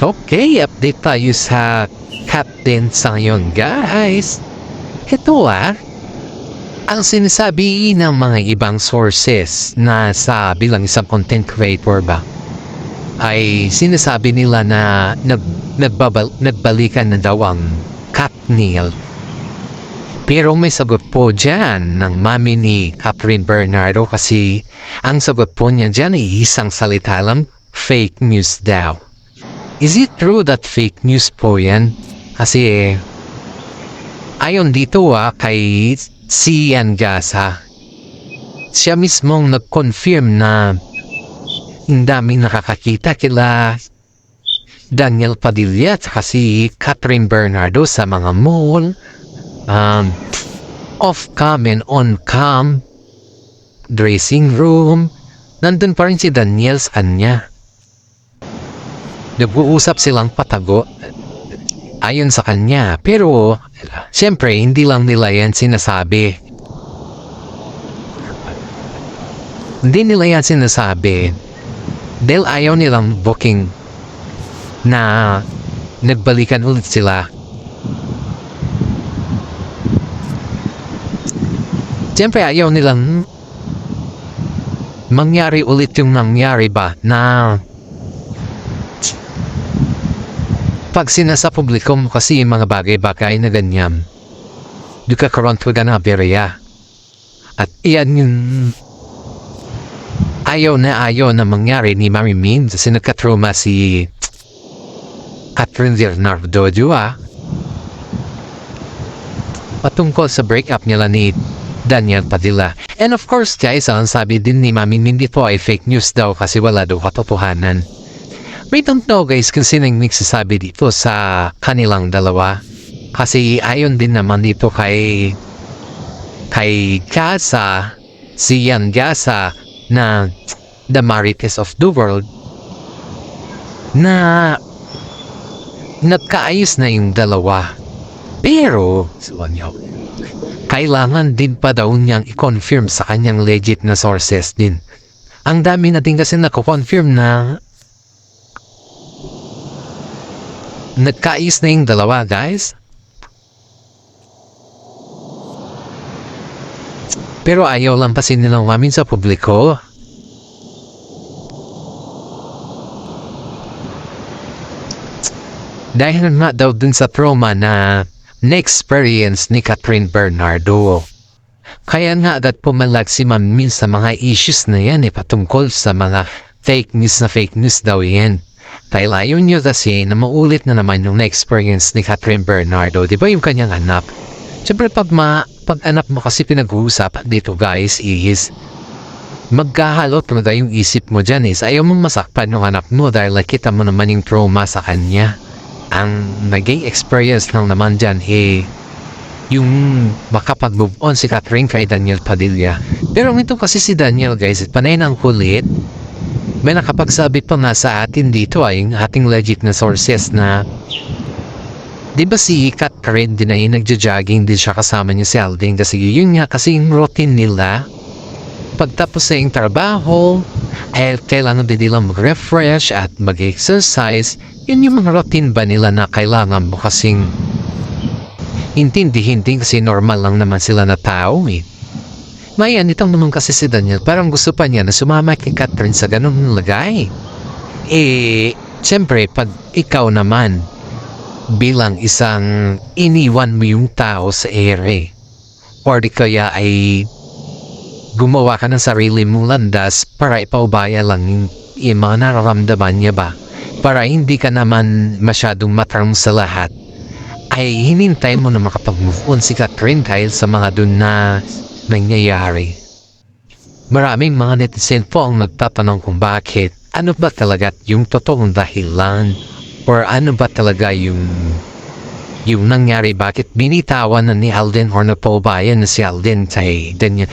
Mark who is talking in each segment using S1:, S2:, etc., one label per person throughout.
S1: Okay, update tayo sa Captain sa ngayon, guys. Ito ang sinasabi ng mga ibang sources na sa bilang isang content creator ba, ay sinasabi nila na nagbalikan na daw ang Katniel. Pero may sagot po dyan ng mami ni Catherine Bernardo kasi ang sagot po niya dyan ay isang salita lang, fake news daw. Is it true that fake news po yan? Kasi ayon dito kay Sian Gasa, siya mismong nag-confirm na ang daming nakakakita kila Daniel Padilla at si Catherine Bernardo sa mga mall, off-cam and on-cam, dressing room. Nandun pa rin si Daniel sa kanya. Nag-uusap silang patago ayon sa kanya. Pero, siyempre, hindi lang nila yan sinasabi. Hindi nila yan sinasabi dahil ayaw nilang booking na nagbalikan ulit sila. Siyempre, ayaw nilang mangyari ulit yung nangyari ba na pag sinasa publiko mo kasi yung mga bagay-bagay na ganyan, nagkakaroon ka na berya. At iyan yung ayaw na mangyari ni Mary Min kasi nagkatruma si Catherine Bernardo patungkol sa breakup nila ni Daniel Padilla. And of course guys, ang sabi din ni Mami Min dito ay fake news daw kasi wala daw katotohanan. We don't know guys kung sinong nagsasabi dito sa kanilang dalawa. Kasi ayon din naman dito kay Gasa, si Yan Gasa na the Marites of the world, na nagkaayos na yung dalawa. Pero, kailangan din pa daw niyang i-confirm sa kanyang legit na sources din. Ang dami na din kasi nako-confirm na nagkaayos na yung dalawa, guys. Pero ayaw lang kasi nilang umamin sa publiko. Dahil nga daw dun sa trauma na na-experience ni Catherine Bernardo. Kaya nga agad pumalag si Ma'am Min sa mga issues na yan patungkol sa mga fake news daw yan. Dahil ayaw niyo kasi na maulit na naman yung na-experience ni Catherine Bernardo. Diba yung kanyang anak? Siyempre pag anak mo kasi pinag-uusapan dito guys is magkahalot talaga yung isip mo dyan is ayaw mong masakpan yung anak mo dahil nakita mo naman yung trauma sa kanya. Ang naging experience lang naman dyan yung makapag-move on si Catherine kay Daniel Padilla. Pero ito kasi si Daniel guys, panay ng kulit. May nakapagsabi pa nga sa atin dito ay yung ating legit na sources na di ba si Catherine din ay nagja-jogging din siya kasama niya si Alden kasi yun nga kasi yung routine nila pagtapos sa yung trabaho ay kailangan din nila mag-refresh at mag-exercise. Yun yung mga routine ba nila na kailangan mo kasing intindihin din kasi normal lang naman sila na tao Mayan, itong naman kasi si Daniel, parang gusto pa niya na sumama kay Catherine sa ganung lagay. Siyempre, pag ikaw naman, bilang isang iniwan mo yung tao sa ere, or di kaya ay gumawa ka ng sarili mong landas para ipaubaya lang yung mga nararamdaman niya ba? Para hindi ka naman masyadong matarong sa lahat, ay hinintay mo na makapag-move on si Catherine dahil sa mga dun na nangyayari. Maraming mga netizen po ang nagtatanong kung bakit, ano ba talaga yung totoong dahilan or ano ba talaga yung nangyari, bakit binitawan na ni Alden or napaubayan na si Alden kay Daniel.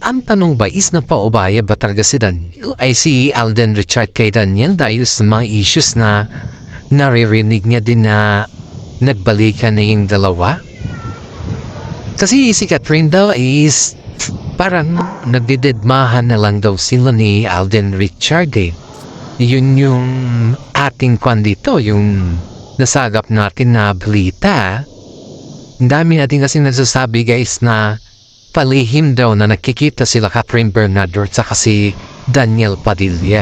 S1: Ang tanong ba is napaubaya ba talaga si Daniel ay si Alden Richard kay Daniel dahil sa mga issues na naririnig niya din na nagbalikan na yung dalawa? Kasi si Catherine daw is parang nagdidedmahan na lang daw sila ni Alden Richard Yun yung ating kwan dito, yung nasagap natin na balita. Ang dami natin kasi nagsasabi guys na palihim daw na nakikita sila Catherine Bernardo at saka si Daniel Padilla.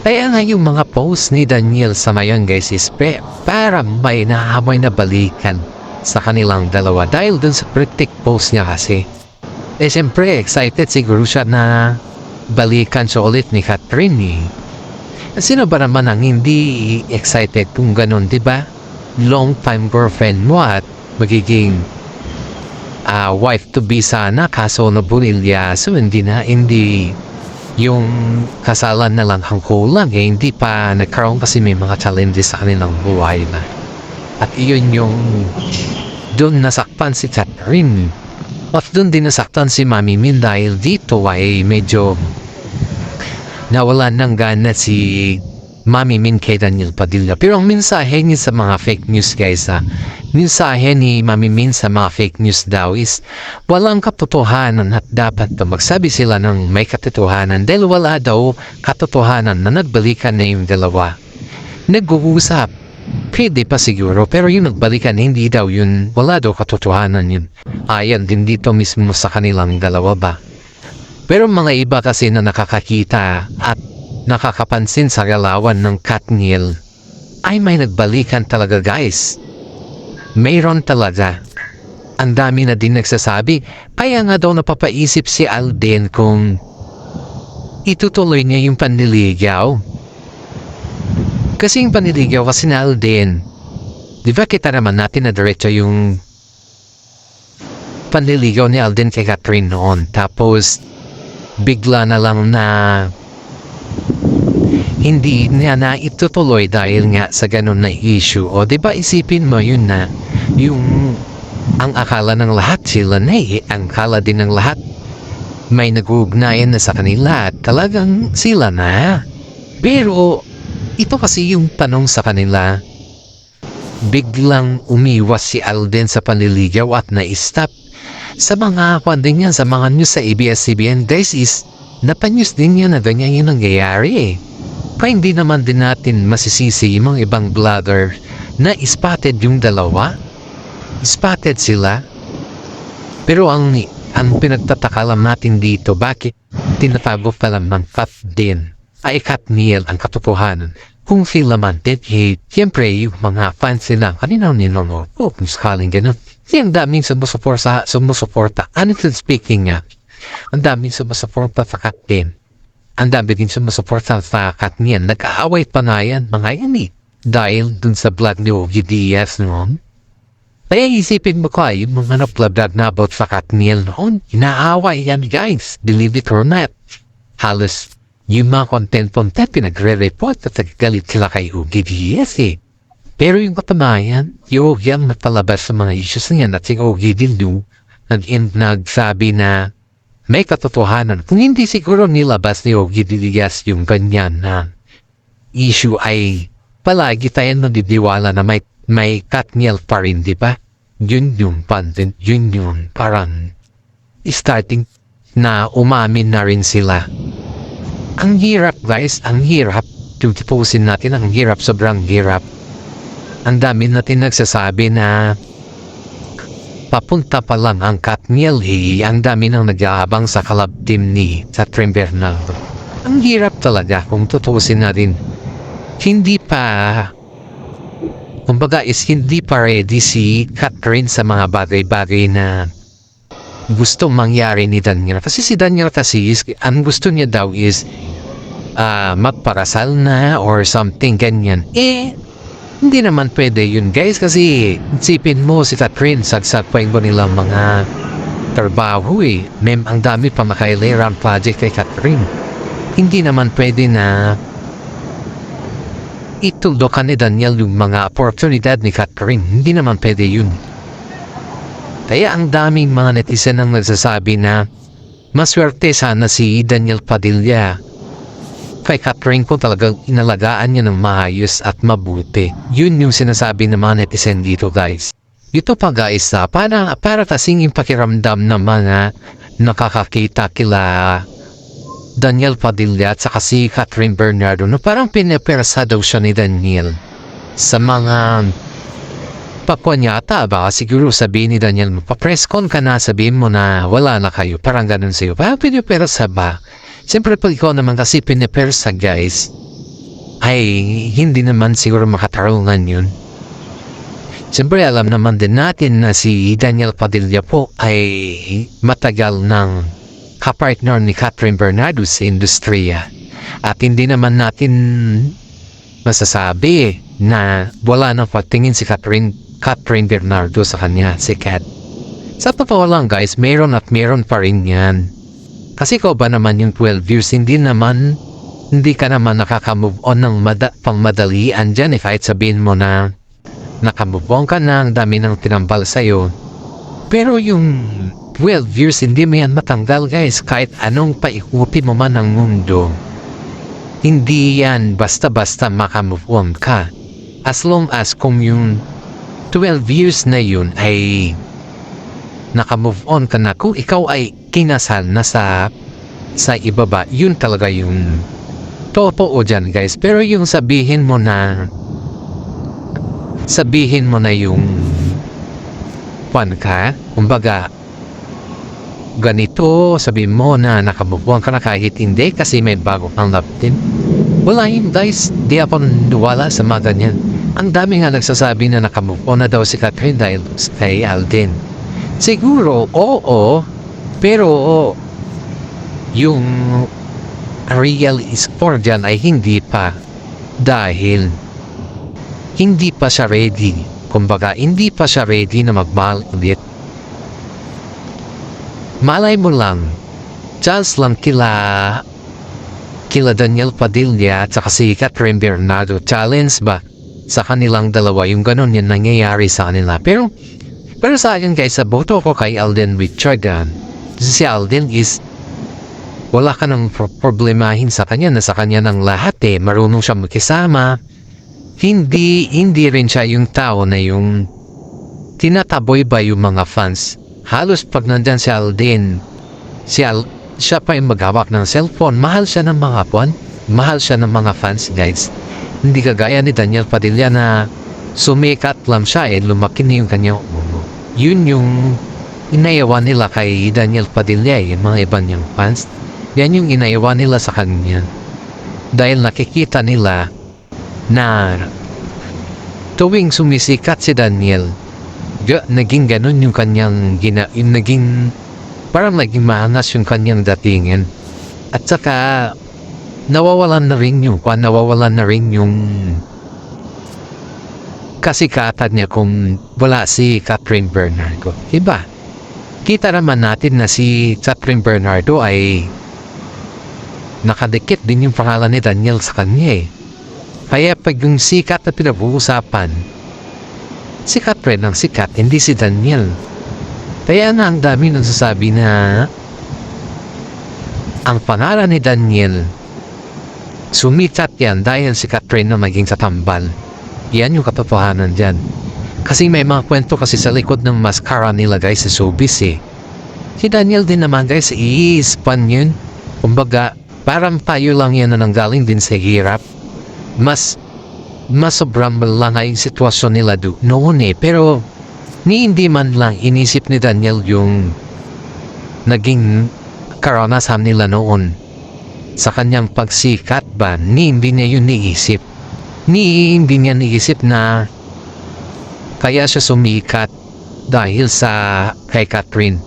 S1: Kaya nga yung mga post ni Daniel sa ngayon guys is para may nahamoy na balikan sa kanilang dalawa dahil dun sa critic post niya kasi. Siyempre excited siguro siya na balikan siya ulit ni Catherine eh. Sino ba naman ang hindi excited kung ganun, diba? Long time girlfriend mo at magiging wife to be sana kaso nabunilya so hindi yung kasalan na lang ang kulang eh, hindi pa nagkaroon kasi may mga challenges sa kanilang buhay na at iyon yung doon nasaktan si Catherine at doon din nasaktan si Mami Min dahil dito ay medyo nawalan ng gana si Mami Min kay Daniel Padilla. Pero ang mensahe niya sa mga fake news guys mensahe ni Mami Min sa mga fake news daw is walang katotohanan at dapat magsabi sila ng may katotohanan dahil wala daw katotohanan na nagbalikan na yung dalawa. Nag-uusap. Pwede pa siguro pero yung nagbalikan hindi daw yun, wala daw katotohanan yun. Ayan din dito mismo sa kanilang dalawa ba. Pero mga iba kasi na nakakakita at nakakapansin sa galawan ng Katniel ay may nagbalikan talaga guys. Mayroon talaga. Ang dami na din nagsasabi kaya nga daw napapaisip si Alden kung itutuloy niya yung panliligaw. Kasi yung panliligaw kasi na Alden, di ba kita naman natin na diretso yung panliligaw ni Alden kay Catherine noon tapos bigla na lang na hindi niya na itutuloy dahil nga sa ganun na issue. O diba isipin mo yun na yung ang akala ng lahat sila na ang akala din ng lahat may nag-ugnayan na sa kanila at talagang sila na. Pero ito kasi yung tanong sa kanila, biglang umiwas si Alden sa panliligaw at na-stop sa mga kwanding niya sa mga news sa ABS-CBN guys is napanews din niya na ganyan yung nangyayari eh. Kaya hindi naman din natin masisisi yung mga ibang vlogger na spotted yung dalawa. Spotted sila. Pero ang pinagtataka lang natin dito, bakit tinatago pa lang ng din ay Katniel ang katotohanan. Kung sila man dead hate, siyempre yung mga fans nila kanina ninonood. Kung sakaling ganun. Ang daming sumusuporta. Honestly speaking nga, ang daming sumusuporta sa Katniel. Ang dami din sumusuporta sa Katniel. Nag-aaway pa na yan, mga yan eh. Dahil dun sa vlog ni Ogie Diaz noon. Kaya isipin mo ko yung mga na-vlog na about sa Katniel noon. Inaaway yan guys. Believe it or not. Halos yung mga content pinagre-report at nagagalit sila kay Ogie Diaz eh. Pero yung katunayan, yung Ogie ang natalabas sa mga issues niya at si Ogie din nagsabi na may katotohanan. Kung hindi siguro nilabas ni Ogie Diaz yung ganyan na issue ay palagi tayo nandidiwala na may Katniel pa rin, di ba? Yun yung content, yun yung parang starting na umamin na rin sila. Ang hirap guys, ang hirap. Tutupusin natin, ang hirap, sobrang hirap. Ang dami natin nagsasabi na papunta pa lang ang Katniel ang dami nang nag-aabang sa collab team ni Catherine Bernardo. Ang hirap talaga kung tutusin natin. Hindi pa kumbaga is hindi pa ready si Catherine sa mga bagay-bagay na gusto mangyari ni Daniel. Kasi si Daniel kasi ang gusto niya daw is magparasal na or something ganyan. Hindi naman pwede yun guys kasi isipin mo si Catherine sagsagpain mo nilang mga trabaho eh. Ang dami pa makailangan project kay Catherine. Hindi naman pwede na ituldokan ni Daniel yung mga oportunidad ni Catherine. Hindi naman pwede yun. Kaya ang daming mga netizen ang nagsasabi na maswerte sana si Daniel Padilla kay Catherine kung talagang inalagaan niya ng maayos at mabuti. Yun yung sinasabi ng mga netizen dito guys. Ito pa guys para kasing yung pakiramdam ng mga nakakakita kila Daniel Padilla at saka si Catherine Bernardo na parang pinapersa daw siya ni Daniel sa mga pakwan yata ba siguro sabihin ni Daniel papreskon ka na sabihin mo na wala na kayo parang ganun sa'yo parang pinapersa ba siyempre pag ikaw naman kasi pinapersa guys ay hindi naman siguro makatarungan yun siyempre alam naman din natin na si Daniel Padilla po ay matagal ng kapartner ni Catherine Bernardo sa industriya at hindi naman natin masasabi na wala nang pagtingin si Catherine Bernardo sa kanya, si Kat. Sa totoo lang guys, meron at meron pa rin yan. Kasi ko ba naman yung 12 years, hindi ka naman nakaka-move on ng pangmadalian dyan kahit sabihin mo na nakamove on ka na, ang dami ng tinambal sa'yo. Pero yung 12 years, hindi mo yan matanggal guys, kahit anong paikutin mo man ang mundo. Hindi yan basta-basta makamove on ka. As long as kung yung 12 years na yun ay nakamove on ka na, kung ikaw ay kinasal na sa ibaba, yun talaga yung totoo dyan guys. Pero yung sabihin mo na yung pan ka, kumbaga ganito, sabihin mo na nakamove on ka na kahit hindi kasi may bago kang love team. Wala yun guys, di ako naniniwala sa mga ganyan. Ang dami nga nagsasabi na nakamove on na daw si Catherine dahil kay Alden. Siguro, oo, pero yung real score dyan ay hindi pa dahil hindi pa siya ready. Kumbaga, hindi pa siya ready na magmahal ulit. Malay mo lang, just lang kila Daniel Padilla at saka si Catherine Bernardo challenge ba sa kanilang dalawa yung ganun yan nangyayari sa kanila. Pero sa akin guys, sa boto ko kay Alden Richard si Alden is wala ka nang problemahin sa kanya na sa kanya ng lahat marunong siya magkisama. Hindi rin siya yung tao na yung tinataboy ba yung mga fans. Halos pag nandyan si Alden, siya pa yung maghawak ng cellphone. Mahal siya ng mga mahal siya ng mga fans guys. Hindi kagaya ni Daniel Padilla na sumikat lang siya lumaki na yung kanyang ulo. Yun yung inayawan nila kay Daniel Padilla yung mga iba niyang fans. Yan yung inayawan nila sa kanya. Dahil nakikita nila na tuwing sumisikat si Daniel, naging ganun yung kanyang parang naging maangas yung kanyang datingin. At saka nawawalan na rin yung kasikatan niya kung wala si Catherine Bernardo. Diba? Kita naman natin na si Catherine Bernardo ay nakadikit din yung pangalan ni Daniel sa kanya Kaya pag yung sikat na pinag-uusapan, si Catherine ang sikat, hindi si Daniel. Kaya na ang dami nagsasabi na ang pangalan ni Daniel sumikat yan dahil si Catherine na maging katambal. Yan yung katotohanan dyan. Kasi may mga kwento kasi sa likod ng mascara nila guys sa showbiz Si Daniel din naman guys, iispan yun. Kumbaga, parang tayo lang yan na nanggaling din sa hirap. Mas sobrang malanga yung sitwasyon nila noon pero hindi man lang inisip ni Daniel yung naging karanasan nila noon sa kanyang pagsikat ba. Hindi niya yun niisip. Hindi niya niisip na kaya siya sumikat dahil sa kay Catherine.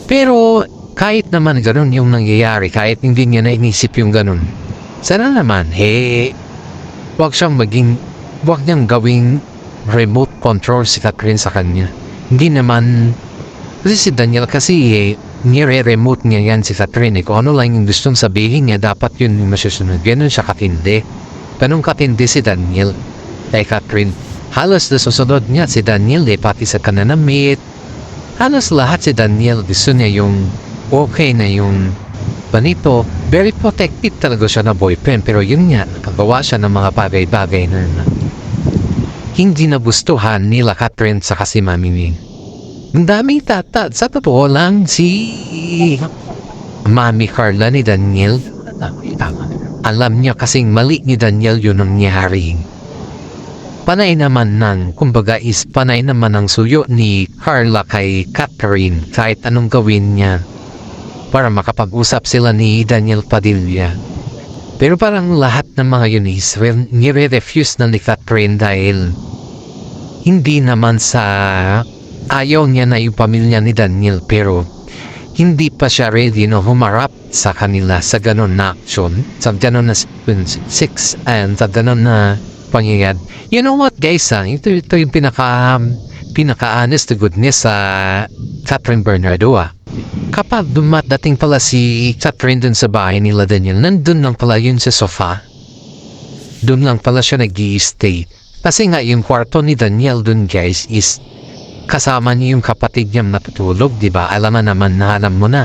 S1: Pero kahit naman ganun yung nangyayari, kahit hindi niya na inisip yung ganun, sana naman wag niyang gawing remote control si Catherine sa kanya. Hindi naman, kasi si Daniel kasi nire-remote niya yan si Catherine. Kung ano lang yung gustong sabihin niya, dapat yun yung masusunod. Ganun siya katindi. Ganun katindi si Daniel kay Catherine. Halos na susunod niya si Daniel pati sa kananamit. Halos lahat si Daniel gusto niya yung okay na yung panito. Very protective talaga siya na boyfriend, pero yun nga, nakagawa siya ng mga bagay-bagay na hindi nagustuhan nila Catherine sa kasi Mami Ming. Ang daming sa totoo lang si Mami Carla ni Daniel. Alam niya kasing mali ni Daniel yun ang nangyari. Panay naman ng suyo ni Carla kay Catherine kahit anong gawin niya para makapag-usap sila ni Daniel Padilla. Pero parang lahat ng mga yun is nire-refuse na ni Catherine dahil hindi naman sa ayaw niya na yung pamilya ni Daniel, pero hindi pa siya ready na humarap sa kanila sa ganon na action, sa ganon na 6 and sa ganon na pangyayad. You know what guys, ito yung pinaka-honest to goodness sa Catherine Bernardo. Kapag dumadating pala si Catherine dun sa bahay nila Daniel, nandun lang pala yun sa sofa. Dun lang pala siya nag-i-stay. Kasi nga yung kwarto ni Daniel dun guys is kasama niya yung kapatid niyang natutulog, di ba? Alam mo na.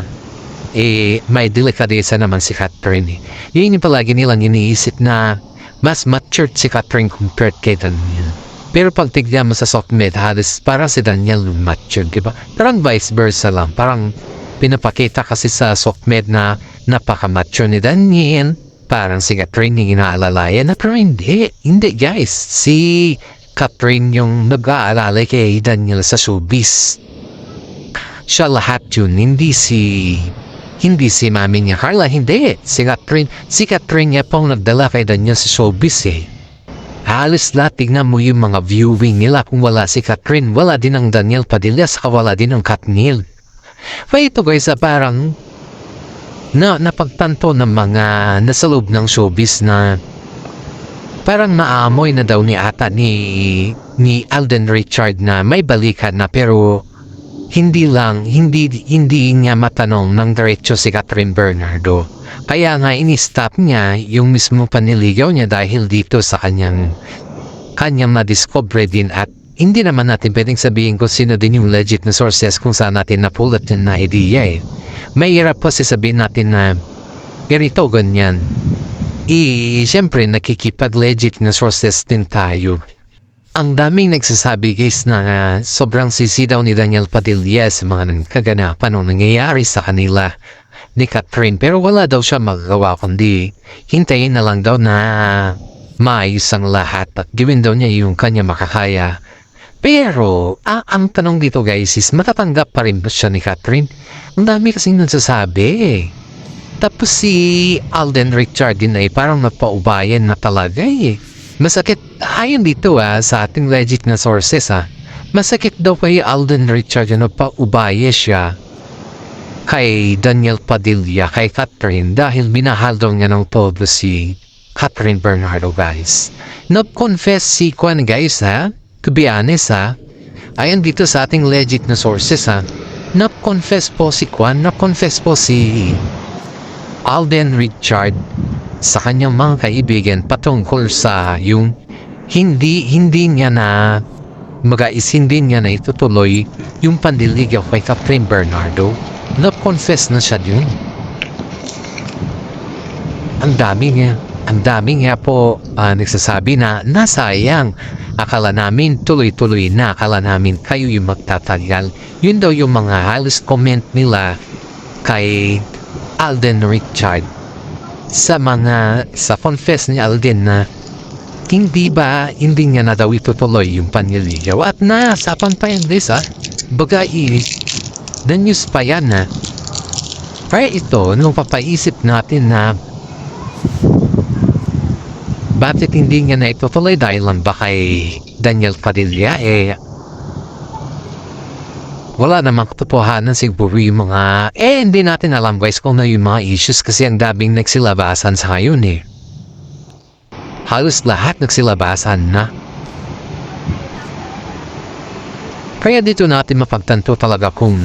S1: May delikadesa naman si Catherine. Yun yung palagi nilang iniisip na mas matured si Catherine compared kay Daniel. Pero pag tignan mo sa softmed, halos parang si Daniel matured, di ba? Parang vice versa lang. Parang pinapakita kasi sa softmed na napaka-mature ni Daniel. Parang si Catherine yung inaalalayan na, pero hindi guys. Si Catherine yung nag-aalala kay Daniel sa showbiz. Siya lahat yun, hindi si mami niya Carla, hindi. Si Catherine niya pong nagdala kay Daniel sa showbiz Halos lahat, tignan mo yung mga viewing nila. Kung wala si Catherine, wala din ang Daniel Padilla, saka wala din ang Katniel. Kaya ito guys, parang napagtanto ng mga nasa loob ng showbiz na parang naamoy na daw ni Alden Richard na may balikan na, pero hindi niya matanong ng diretso si Catherine Bernardo. Kaya nga ini-stop niya yung mismo paniligaw niya dahil dito sa kanyang na-discover din, at hindi naman natin pwedeng sabihin kung sino din yung legit na sources kung saan natin napulot yun na idea. May hirap po sabihin natin na ganito, ganyan. Siyempre, nakikipag-legit na sources din tayo. Ang daming nagsasabi guys na sobrang sisi daw ni Daniel Padilla sa mga kaganapan o nangyayari sa kanila ni Catherine. Pero wala daw siya magagawa kundi hintayin na lang daw na maayos ang lahat at gawin daw niya yung kanya makakaya. Pero, ang tanong dito guys is matatanggap pa rin ba siya ni Catherine? Ang dami kasing nagsasabi Tapos si Alden Richard din ay parang nagpaubayan na talaga Masakit, ayon dito sa ating legit na sources masakit daw kay Alden Richard na nagpaubaya siya kay Daniel Padilla, kay Catherine, dahil minahal daw niya ng todo si Catherine Bernardo guys. Nag-confess si Kwan guys to be honest ayon dito sa ating legit na sources nag-confess po si Kwan, nag-confess po si Alden Richard sa kanyang mga kaibigan patungkol sa yung hindi niya na hindi niya na itutuloy yung pandiligaw kay Catherine Bernardo. Nag-confess na siya dun. Ang dami nga po nagsasabi na nasayang. Akala namin tuloy-tuloy na, akala namin kayo yung magtatagal. Yun daw yung mga halos comment nila kay Alden Richard sa confess ni Alden na hindi niya na daw itutuloy yung panliligaw, at nasapan pa yan guys bagay the news pa yan kaya ito nung papaisip natin na bakit hindi niya na itutuloy dahil lang ba kay Daniel Padilla wala namang katotohanan siguro yung mga hindi natin alam guys kung na yung mga issues kasi ang daming nagsilabasan sa ngayon halos lahat nagsilabasan na. Kaya dito natin mapagtanto talaga kung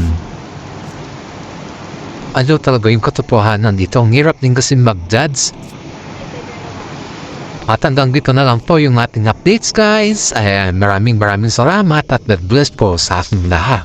S1: ano talaga yung katotohanan dito. Ang hirap din kasi mag-judge. At hanggang dito na lang po yung ating updates guys. Maraming salamat at God bless po sa ating lahat.